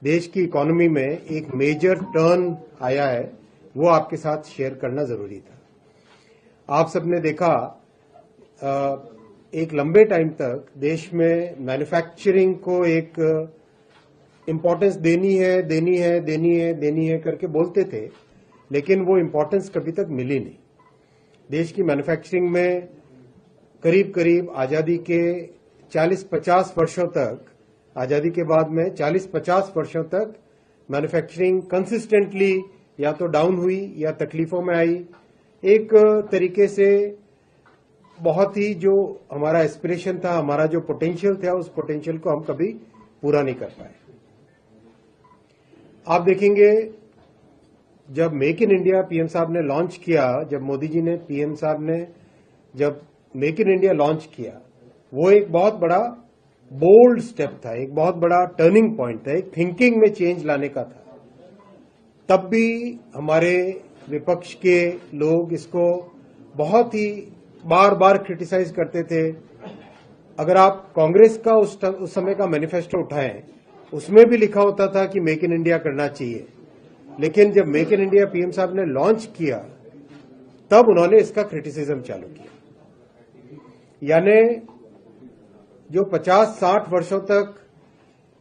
देश की इकोनॉमी में एक मेजर टर्न आया है, वो आपके साथ शेयर करना जरूरी था। आप सबने देखा एक लंबे टाइम तक देश में मैन्युफैक्चरिंग को एक इम्पोर्टेंस देनी है करके बोलते थे, लेकिन वो इम्पोर्टेंस कभी तक मिली नहीं। देश की मैन्युफैक्चरिंग में करीब करीब आजादी के 40-50 वर्षों तक, आजादी के बाद में 40-50 वर्षों तक मैन्युफैक्चरिंग कंसिस्टेंटली या तो डाउन हुई या तकलीफों में आई। एक तरीके से बहुत ही जो हमारा एस्पिरेशन था, हमारा जो पोटेंशियल था, उस पोटेंशियल को हम कभी पूरा नहीं कर पाए। आप देखेंगे जब मेक इन इंडिया पीएम साहब ने लॉन्च किया, जब मोदी जी ने, पीएम साहब ने जब मेक इन इंडिया लॉन्च किया, वो एक बहुत बड़ा बोल्ड स्टेप था, एक बहुत बड़ा टर्निंग पॉइंट था, एक थिंकिंग में चेंज लाने का था। तब भी हमारे विपक्ष के लोग इसको बहुत ही बार बार क्रिटिसाइज करते थे। अगर आप कांग्रेस का उस समय का मैनिफेस्टो उठाएं, उसमें भी लिखा होता था कि मेक इन इंडिया करना चाहिए, लेकिन जब मेक इन इंडिया पीएम साहब ने लॉन्च किया, तब उन्होंने इसका क्रिटिसिज्म चालू किया। यानी जो 50-60 वर्षों तक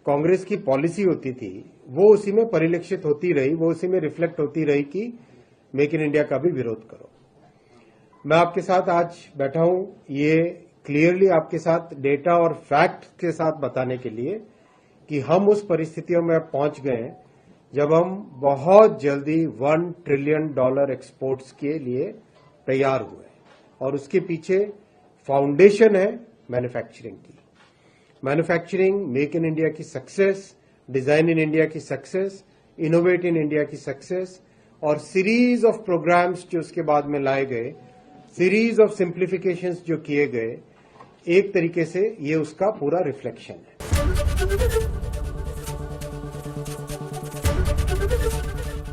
कांग्रेस की पॉलिसी होती थी, वो उसी में परिलक्षित होती रही, वो उसी में रिफ्लेक्ट होती रही कि मेक इन इंडिया का भी विरोध करो। मैं आपके साथ आज बैठा हूं ये क्लियरली आपके साथ डेटा और फैक्ट के साथ बताने के लिए कि हम उस परिस्थितियों में पहुंच गए जब हम बहुत जल्दी $1 ट्रिलियन एक्सपोर्ट्स के लिए तैयार हुए, और उसके पीछे फाउंडेशन है मैन्युफैक्चरिंग की। मैन्युफैक्चरिंग, मेक इन इंडिया की सक्सेस, डिजाइन इन इंडिया की सक्सेस, इनोवेट इन इंडिया की सक्सेस, और सीरीज ऑफ प्रोग्राम्स जो उसके बाद में लाए गए, सीरीज ऑफ सिंप्लीफिकेशंस जो किए गए, एक तरीके से ये उसका पूरा रिफ्लेक्शन है।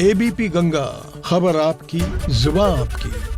एबीपी गंगा, खबर आपकी, जुबान आपकी।